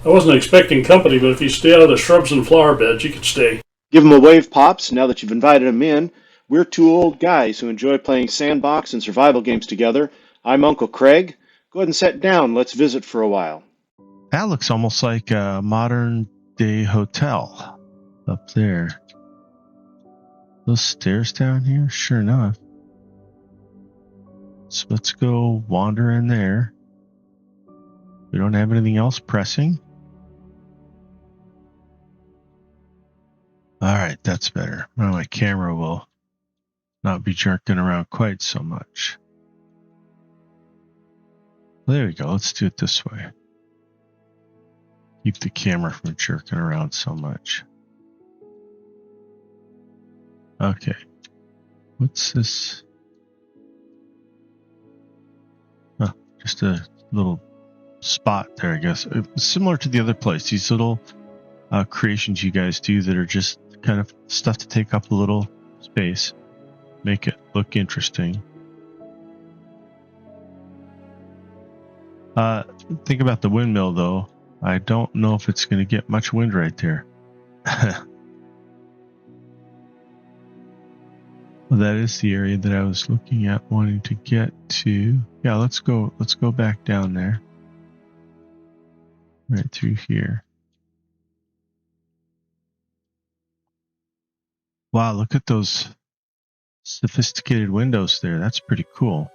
I wasn't expecting company, but if you stay out of the shrubs and flower beds, you could stay. Give him a wave, Pops, now that you've invited him in. We're two old guys who enjoy playing Sandbox and survival games together. I'm Unclecraig. Go ahead and sit down. Let's visit for a while. That looks almost like a modern day hotel up there. Those stairs down here? Sure enough. So let's go wander in there. We don't have anything else pressing. Alright, that's better. Now my camera will not be jerking around quite so much. There we go. Let's do it this way. Keep the camera from jerking around so much. Okay. What's this? Oh, just a little spot there, I guess. It's similar to the other place. These little creations you guys do that are just kind of stuff to take up a little space. Make it look interesting. Think about the windmill, though. I don't know if it's going to get much wind right there. Well, that is the area that I was looking at wanting to get to. Yeah, let's go back down there. Right through here. Wow, look at those sophisticated windows there. That's pretty cool.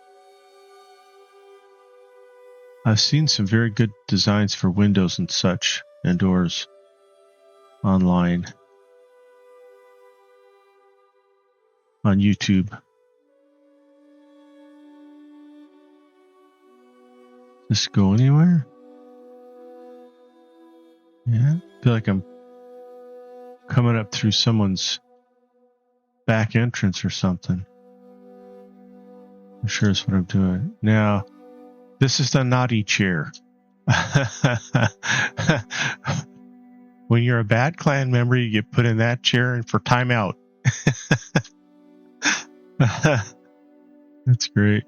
I've seen some very good designs for windows and such and doors online on YouTube. Does this go anywhere? Yeah, I feel like I'm coming up through someone's back entrance or something. I'm sure that's what I'm doing. Now, this is the naughty chair. When you're a bad clan member, you get put in that chair and for timeout. That's great.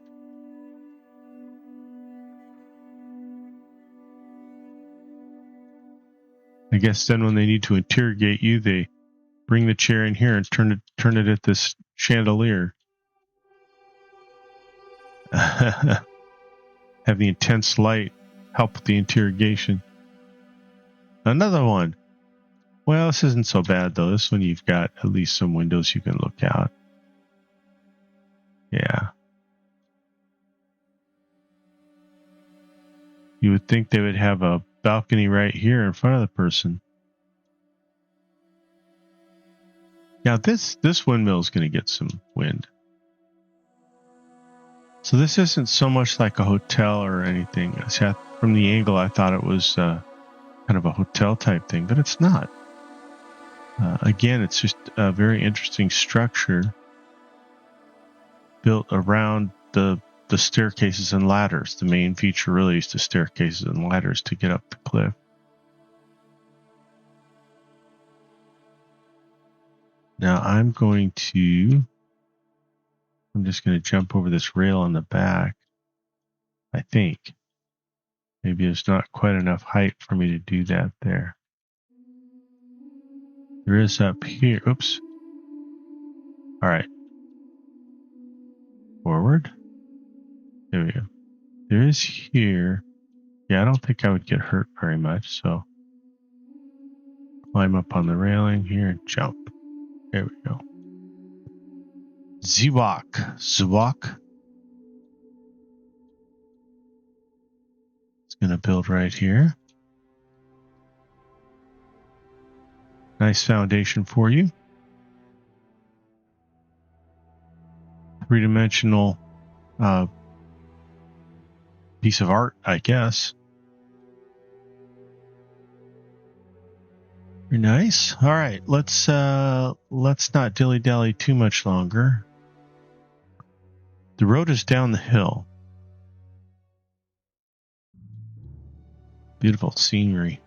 I guess then when they need to interrogate you, they bring the chair in here and turn it at this chandelier. Have the intense light help with the interrogation. Another one. Well, this isn't so bad though. This one you've got at least some windows you can look out. Yeah. You would think they would have a balcony right here in front of the person. Now this windmill is going to get some wind. So this isn't so much like a hotel or anything. From the angle, I thought it was kind of a hotel type thing, but it's not. Again, it's just a very interesting structure built around the staircases and ladders. The main feature really is the staircases and ladders to get up the cliff. Now I'm just going to jump over this rail on the back. I think. Maybe there's not quite enough height for me to do that there. There is up here. Oops. All right. Forward. There we go. There is here. Yeah, I don't think I would get hurt very much, so climb up on the railing here and jump. There we go. Ziwok. It's going to build right here. Nice foundation for you. Three-dimensional piece of art, I guess. Very nice. All right, let's not dilly-dally too much longer. The road is down the hill. Beautiful scenery.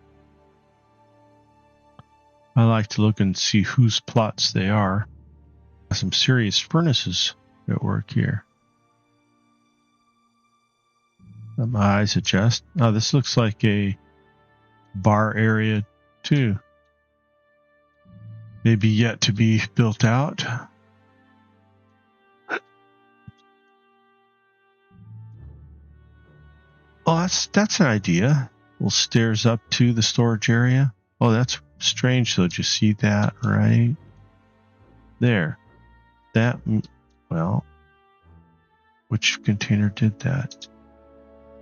I like to look and see whose plots they are. Some serious furnaces at work here. Let my eyes adjust. Oh, this looks like a bar area too. Maybe yet to be built out. Oh, that's an idea. Little stairs up to the storage area. Oh, that's strange. So did you see that right there? That, well, which container did that?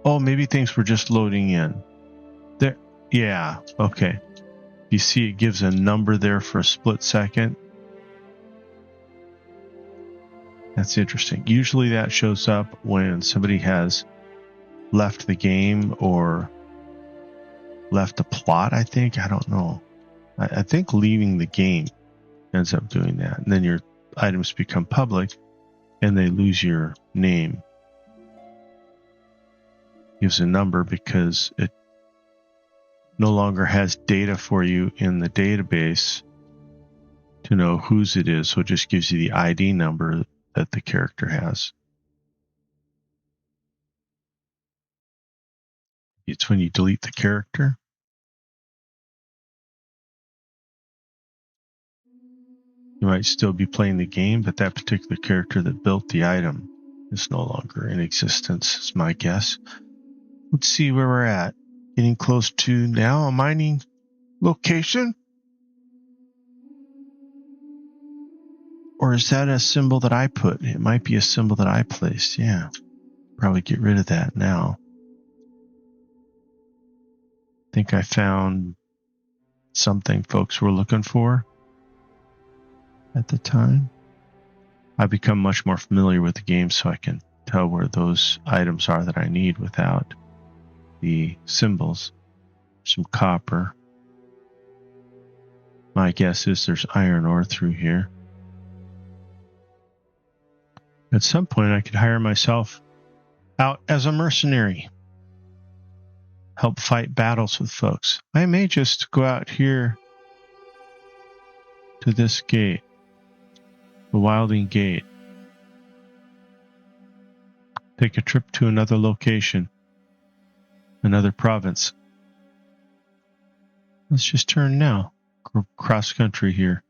Oh, maybe things were just loading in. There, yeah, okay. You see it gives a number there for a split second. That's interesting. Usually that shows up when somebody has left the game or left a plot, I think. I don't know. I think leaving the game ends up doing that. And then your items become public and they lose your name. Gives a number because it no longer has data for you in the database to know whose it is. So it just gives you the ID number that the character has. It's when you delete the character. You might still be playing the game, but that particular character that built the item is no longer in existence, is my guess. Let's see where we're at. Getting close to now a mining location? Or is that a symbol that I put? It might be a symbol that I placed. Yeah. Probably get rid of that now. I think I found something folks were looking for at the time. I've become much more familiar with the game, so I can tell where those items are that I need without the symbols. Some copper. My guess is there's iron ore through here. At some point, I could hire myself out as a mercenary. Help fight battles with folks. I may just go out here to this gate. The Wilding Gate. Take a trip to another location. Another province. Let's just turn now. Cross country here.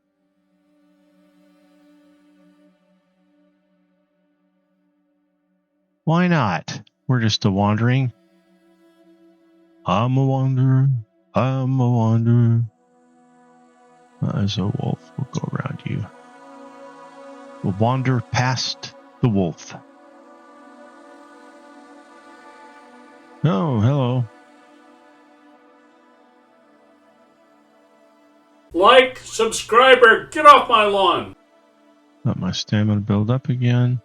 Why not? We're just a wandering. I'm a wanderer. I'm a wanderer. As a wolf, we'll go around you. We'll wander past the wolf. Oh, hello. Like, subscriber, get off my lawn. Let my stamina build up again.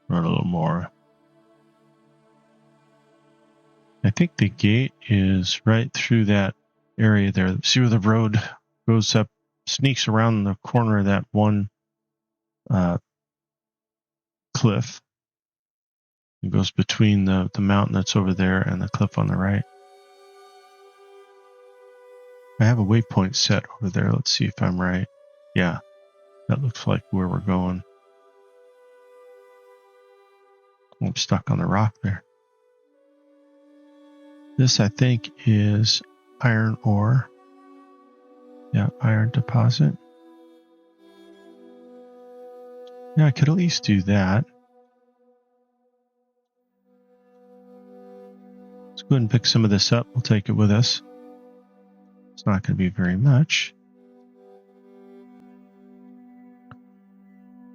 Run a little more. I think the gate is right through that area there. See where the road goes up, sneaks around the corner of that one cliff. It goes between the mountain that's over there and the cliff on the right. I have a waypoint set over there. Let's see if I'm right. Yeah, that looks like where we're going. I'm stuck on the rock there. This, I think, is iron ore. Yeah, iron deposit. Yeah, I could at least do that. Let's go ahead and pick some of this up. We'll take it with us. It's not going to be very much.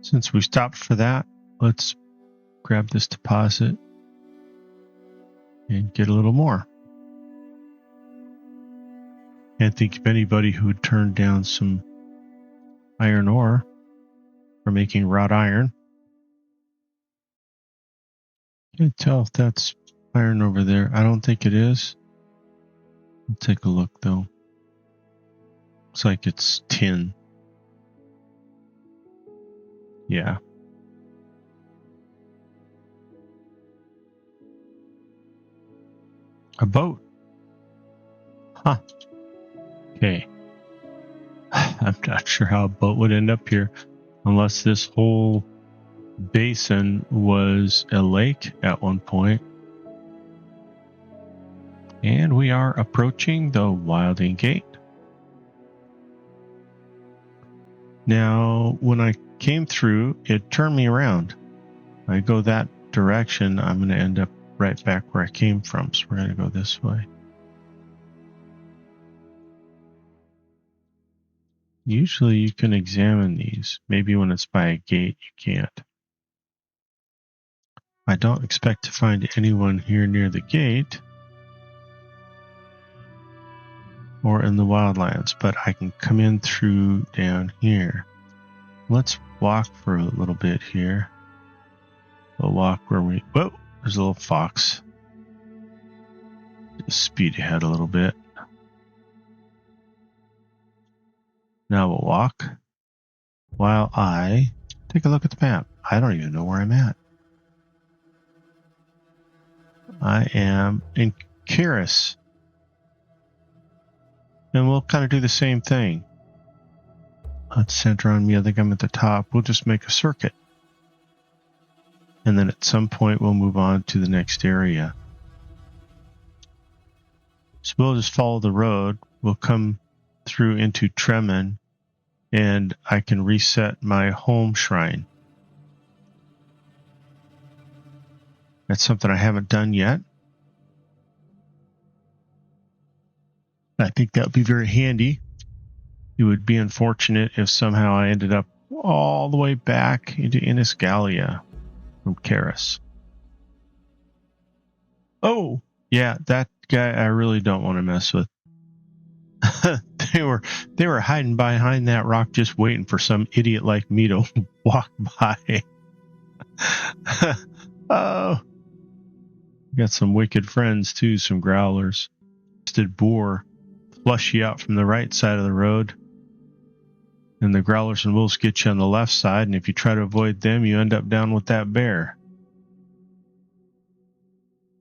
Since we stopped for that, let's grab this deposit and get a little more. Can't think of anybody who would turn down some iron ore for making wrought iron. Can't tell if that's iron over there. I don't think it is. I'll take a look though. Looks like it's tin. Yeah. A boat. Huh. Okay. I'm not sure how a boat would end up here unless this whole basin was a lake at one point. And we are approaching the Wilding Gate. Now, when I came through, it turned me around. If I go that direction, I'm going to end up right back where I came from. So we're going to go this way. Usually you can examine these. Maybe when it's by a gate, you can't. I don't expect to find anyone here near the gate or in the wildlands, but I can come in through down here. Let's walk for a little bit here. We'll walk where we... Whoa! There's a little fox. Just speed ahead a little bit. Now we'll walk while I take a look at the map. I don't even know where I'm at. I am in Kyres. And we'll kind of do the same thing. Let's center on me. I think I'm at the top. We'll just make a circuit. And then at some point we'll move on to the next area. So we'll just follow the road. We'll come through into Tremen, and I can reset my home shrine. That's something I haven't done yet. I think that would be very handy. It would be unfortunate if somehow I ended up all the way back into Innisgalia from Kyres. Oh, yeah, that guy I really don't want to mess with. They were hiding behind that rock just waiting for some idiot like me to walk by. Oh, got some wicked friends too, some growlers. Boar flush you out from the right side of the road, and the growlers and wolves get you on the left side, and if you try to avoid them, you end up down with that bear.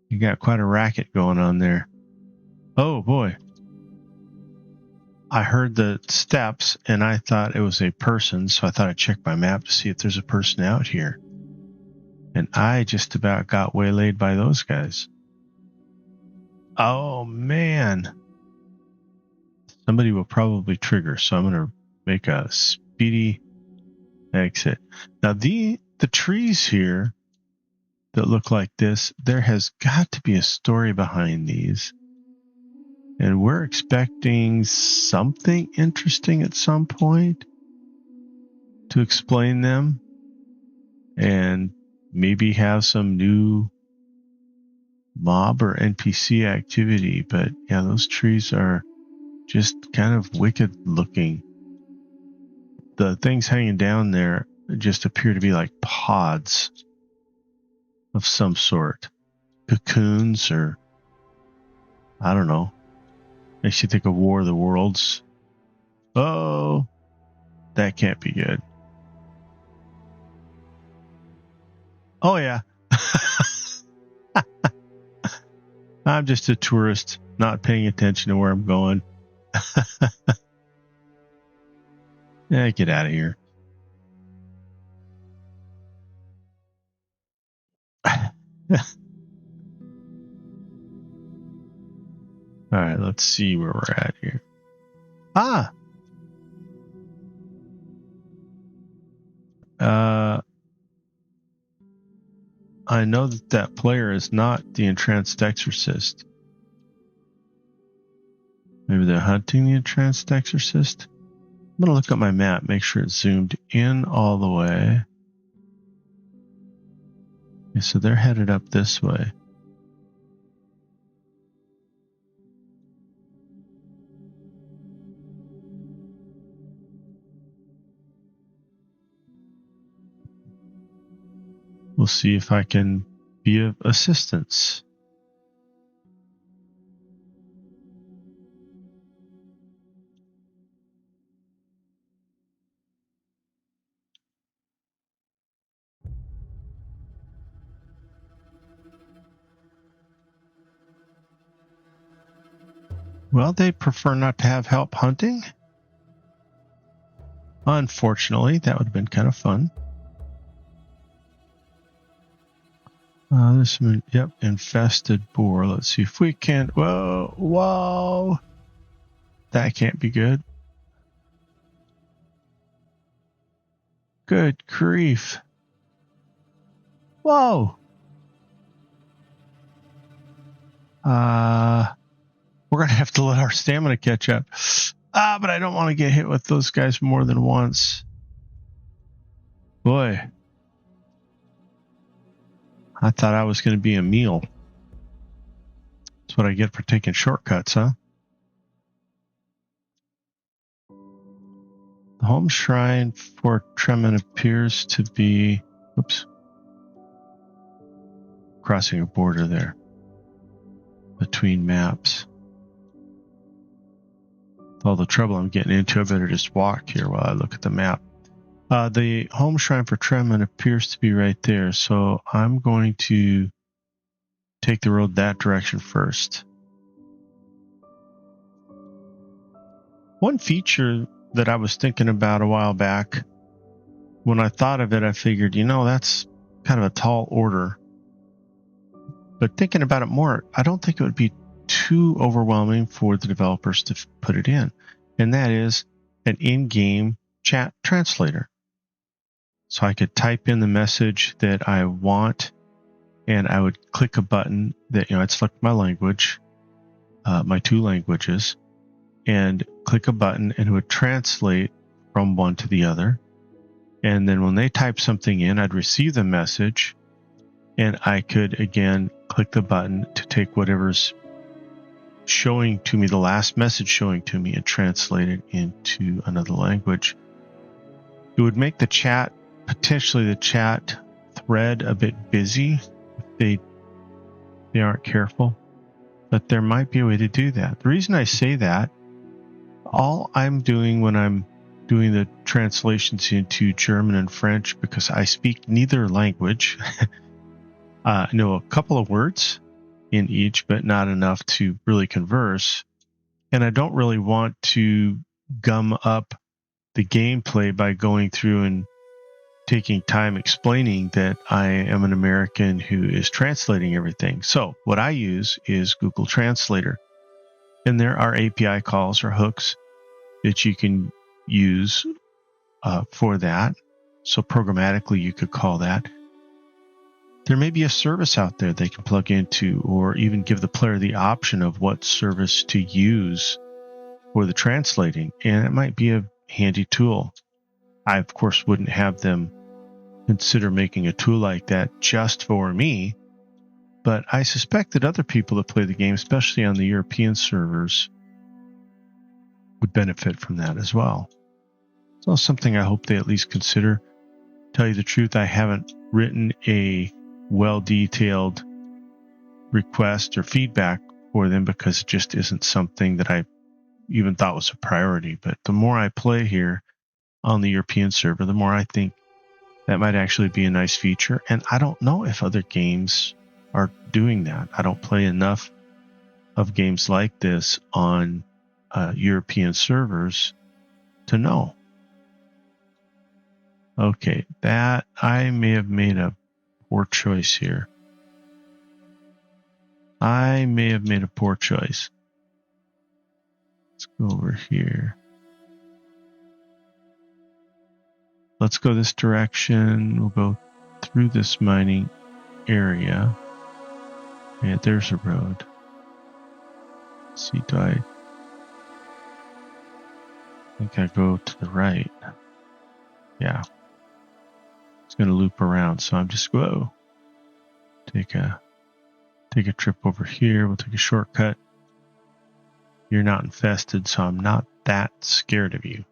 You got quite a racket going on there. Oh boy. I heard the steps and I thought it was a person, so I thought I'd check my map to see if there's a person out here. And I just about got waylaid by those guys. Oh man. Somebody will probably trigger, so I'm going to make a speedy exit. Now the trees here that look like this, there has got to be a story behind these. And we're expecting something interesting at some point to explain them and maybe have some new mob or NPC activity. But yeah, those trees are just kind of wicked looking. The things hanging down there just appear to be like pods of some sort. Cocoons or I don't know. Makes you think of War of the Worlds. Oh, that can't be good. Oh, yeah. I'm just a tourist, not paying attention to where I'm going. Yeah, get out of here. All right, let's see where we're at here. Ah! I know that player is not the entranced exorcist. Maybe they're hunting the entranced exorcist? I'm going to look at my map, make sure it's zoomed in all the way. Okay, so they're headed up this way. We'll see if I can be of assistance. Well, they prefer not to have help hunting. Unfortunately, that would have been kind of fun. This one, yep, infested boar. Let's see if we can. Whoa. That can't be good. Good grief. Whoa. We're going to have to let our stamina catch up. But I don't want to get hit with those guys more than once. Boy. I thought I was going to be a meal. That's what I get for taking shortcuts, huh? The home shrine for Tremen appears to be... Oops. Crossing a border there. Between maps. With all the trouble I'm getting into, I better just walk here while I look at the map. The home shrine for Tremen appears to be right there, so I'm going to take the road that direction first. One feature that I was thinking about a while back, when I thought of it, I figured, that's kind of a tall order. But thinking about it more, I don't think it would be too overwhelming for the developers to put it in. And that is an in-game chat translator. So I could type in the message that I want, and I would click a button that, I'd select my language, my two languages, and click a button, and it would translate from one to the other. And then when they type something in, I'd receive the message, and I could, again, click the button to take whatever's showing to me, the last message showing to me, and translate it into another language. It would make potentially the chat thread a bit busy if they aren't careful, but there might be a way to do that. The reason I say that, all I'm doing when I'm doing the translations into German and French, because I speak neither language, I know a couple of words in each, but not enough to really converse, and I don't really want to gum up the gameplay by going through and taking time explaining that I am an American who is translating everything. So what I use is Google Translator. And there are API calls or hooks that you can use for that. So programmatically, you could call that. There may be a service out there they can plug into, or even give the player the option of what service to use for the translating. And it might be a handy tool. I, of course, wouldn't have them consider making a tool like that just for me, but I suspect that other people that play the game, especially on the European servers, would benefit from that as well. So something I hope they at least consider. Tell you the truth, I haven't written a well-detailed request or feedback for them because it just isn't something that I even thought was a priority. But the more I play here on the European server, the more I think that might actually be a nice feature. And I don't know if other games are doing that. I don't play enough of games like this on European servers to know. Okay, that I may have made a poor choice here. Let's go over here. Let's go this direction. We'll go through this mining area. Yeah, there's a road. Let's see, I think I go to the right. Yeah. It's going to loop around, so I'm just whoa. Take a trip over here. We'll take a shortcut. You're not infested, so I'm not that scared of you.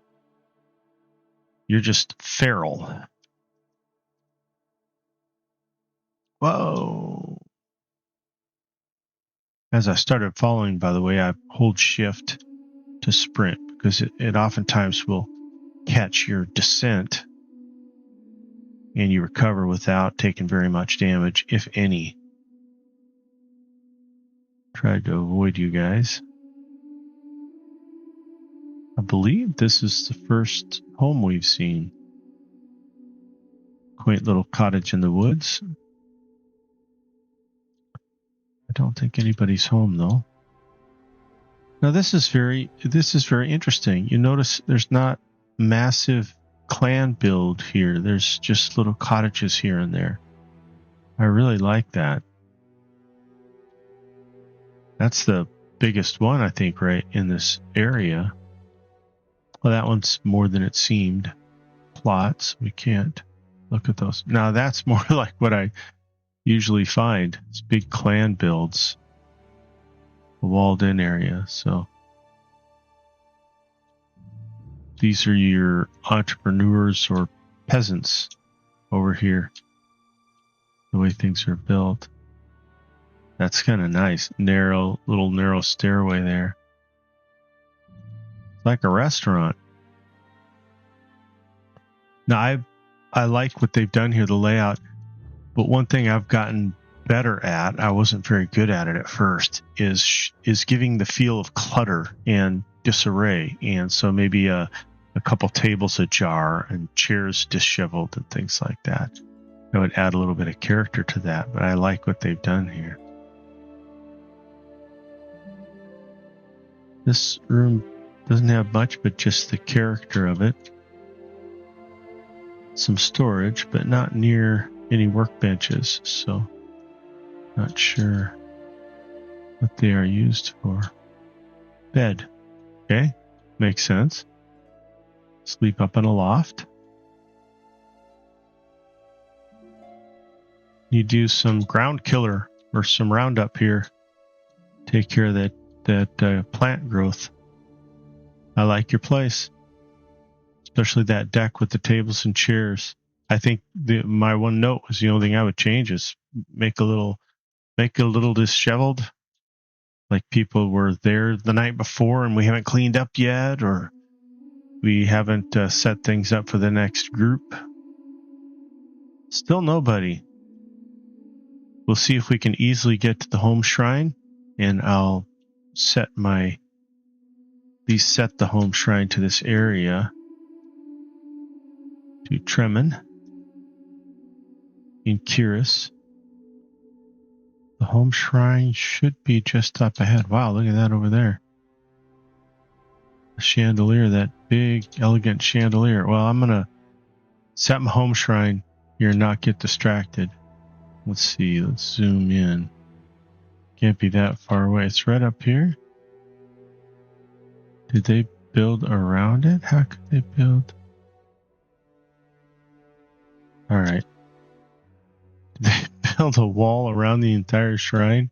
You're just feral. Whoa. As I started following, by the way, I hold shift to sprint because it oftentimes will catch your descent and you recover without taking very much damage, if any. Tried to avoid you guys. I believe this is the first home we've seen. Quaint little cottage in the woods. don't think anybody's home though. Now this is very interesting. You notice there's not massive clan build here. There's just little cottages here and there. I really like that. That's the biggest one, I think, right in this area. Well, that one's more than it seemed. Plots, we can't look at those. Now that's more like what I usually find. It's big clan builds. A walled in area, so these are your entrepreneurs or peasants over here. The way things are built. That's kind of nice. Little narrow stairway there. It's like a restaurant. Now I like what they've done here, the layout, but one thing I've gotten better at, I wasn't very good at it at first, is giving the feel of clutter and disarray. And so maybe a couple tables ajar and chairs disheveled and things like that. I would add a little bit of character to that, but I like what they've done here. This room doesn't have much, but just the character of it. Some storage, but not near any workbenches, so not sure what they are used for. Bed. Okay, makes sense. Sleep up in a loft. You do some ground killer or some roundup here. Take care of that plant growth. I like your place, especially that deck with the tables and chairs. I think my one note was the only thing I would change is make it a little disheveled, like people were there the night before and we haven't cleaned up yet, or we haven't set things up for the next group. Still nobody. We'll see if we can easily get to the home shrine, and I'll set the home shrine to this area, to Tremen in Kyres. The home shrine should be just up ahead. Wow, look at that over there. The chandelier, that big, elegant chandelier. Well, I'm going to set my home shrine here and not get distracted. Let's see, let's zoom in. Can't be that far away. It's right up here. Did they build around it? How could they build? All right. Did they build a wall around the entire shrine?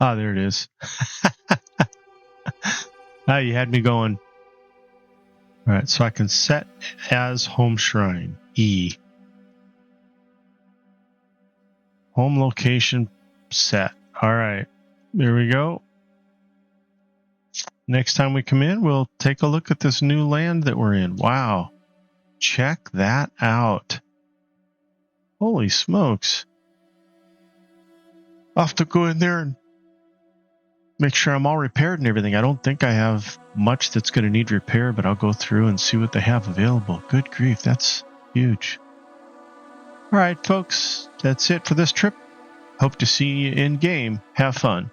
Ah, there it is. You had me going. All right, so I can set as home shrine. E. Home location set. All right, there we go. Next time we come in, we'll take a look at this new land that we're in. Wow. Check that out. Holy smokes. I'll have to go in there and make sure I'm all repaired and everything. I don't think I have much that's going to need repair, but I'll go through and see what they have available. Good grief, that's huge. All right, folks, that's it for this trip. Hope to see you in game. Have fun.